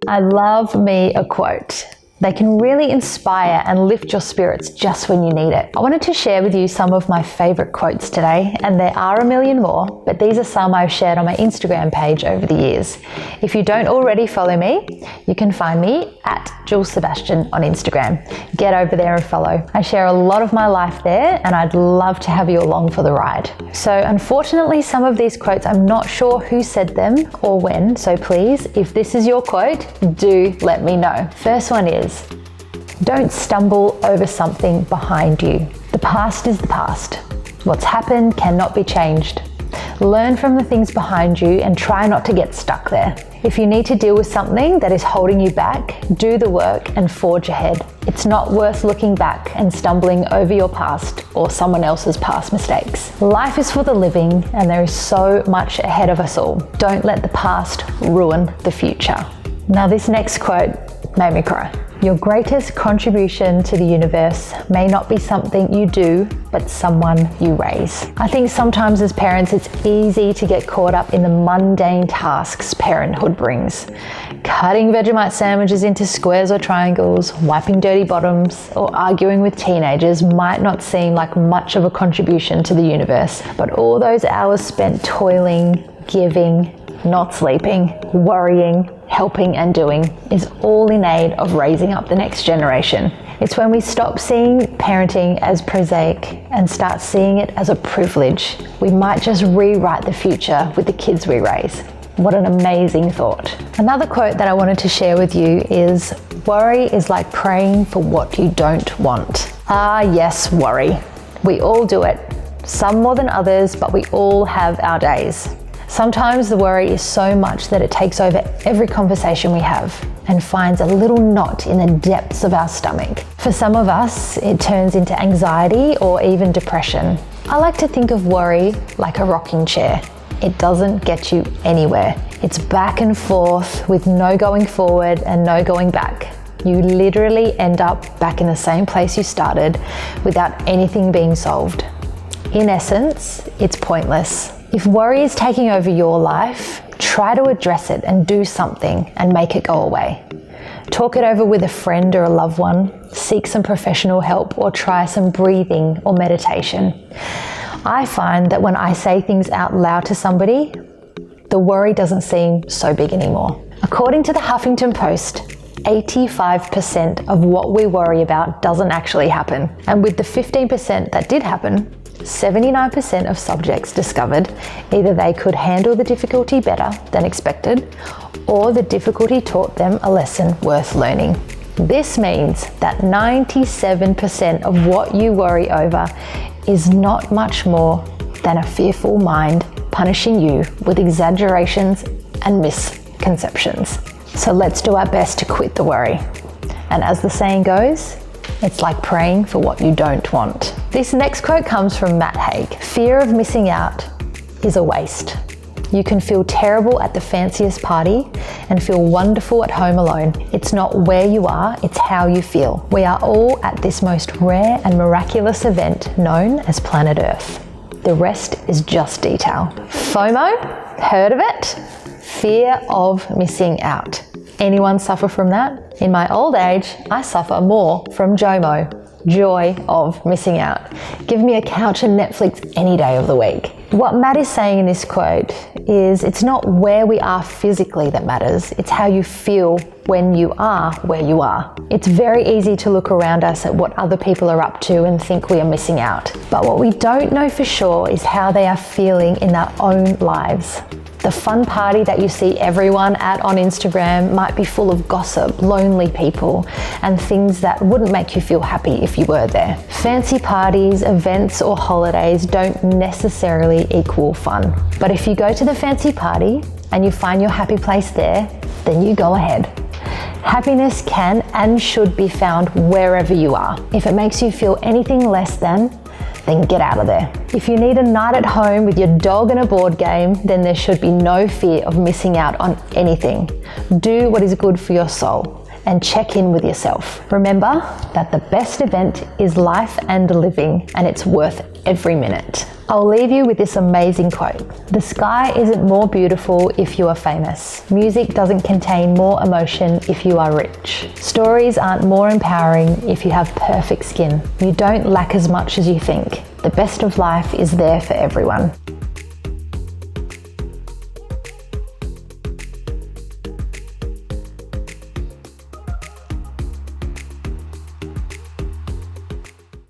I love me a quote. They can really inspire and lift your spirits just when you need it. I wanted to share with you some of my favorite quotes today, and there are a million more, but these are some I've shared on my Instagram page over the years. If you don't already follow me, you can find me at Jules Sebastian on Instagram. Get over there and follow. I share a lot of my life there, and I'd love to have you along for the ride. So unfortunately, some of these quotes, I'm not sure who said them or when, so please, if this is your quote, do let me know. First one is, don't stumble over something behind you. The past is the past. What's happened cannot be changed. Learn from the things behind you and try not to get stuck there. If you need to deal with something that is holding you back, do the work and forge ahead. It's not worth looking back and stumbling over your past or someone else's past mistakes. Life is for the living, and there is so much ahead of us all. Don't let the past ruin the future. Now, this next quote made me cry. Your greatest contribution to the universe may not be something you do, but someone you raise. I think sometimes as parents, it's easy to get caught up in the mundane tasks parenthood brings. Cutting Vegemite sandwiches into squares or triangles, wiping dirty bottoms, or arguing with teenagers might not seem like much of a contribution to the universe, but all those hours spent toiling, giving, not sleeping, worrying, helping and doing is all in aid of raising up the next generation. It's when we stop seeing parenting as prosaic and start seeing it as a privilege, we might just rewrite the future with the kids we raise. What an amazing thought. Another quote that I wanted to share with you is, worry is like praying for what you don't want. Ah, yes, worry. We all do it. Some more than others, but we all have our days. Sometimes the worry is so much that it takes over every conversation we have and finds a little knot in the depths of our stomach. For some of us, it turns into anxiety or even depression. I like to think of worry like a rocking chair. It doesn't get you anywhere. It's back and forth with no going forward and no going back. You literally end up back in the same place you started without anything being solved. In essence, it's pointless. If worry is taking over your life, try to address it and do something and make it go away. Talk it over with a friend or a loved one, seek some professional help, or try some breathing or meditation. I find that when I say things out loud to somebody, the worry doesn't seem so big anymore. According to the Huffington Post, 85% of what we worry about doesn't actually happen. And with the 15% that did happen, 79% of subjects discovered either they could handle the difficulty better than expected, or the difficulty taught them a lesson worth learning. This means that 97% of what you worry over is not much more than a fearful mind punishing you with exaggerations and misconceptions. So let's do our best to quit the worry. And as the saying goes, it's like praying for what you don't want. This next quote comes from Matt Haig. Fear of missing out is a waste. You can feel terrible at the fanciest party and feel wonderful at home alone. It's not where you are, it's how you feel. We are all at this most rare and miraculous event known as planet Earth. The rest is just detail. FOMO? Heard of it? Fear of missing out. Anyone suffer from that? In my old age, I suffer more from JOMO, joy of missing out. Give me a couch and Netflix any day of the week. What Matt is saying in this quote is it's not where we are physically that matters, it's how you feel when you are where you are. It's very easy to look around us at what other people are up to and think we are missing out. But what we don't know for sure is how they are feeling in their own lives. The fun party that you see everyone at on Instagram might be full of gossip, lonely people, and things that wouldn't make you feel happy if you were there. Fancy parties, events, or holidays don't necessarily equal fun. But if you go to the fancy party and you find your happy place there, then you go ahead. Happiness can and should be found wherever you are. If it makes you feel anything less than, then get out of there. If you need a night at home with your dog and a board game, then there should be no fear of missing out on anything. Do what is good for your soul. and check in with yourself. Remember that the best event is life and living, and it's worth every minute. I'll leave you with this amazing quote. The sky isn't more beautiful if you are famous. Music doesn't contain more emotion if you are rich. Stories aren't more empowering if you have perfect skin. You don't lack as much as you think. The best of life is there for everyone.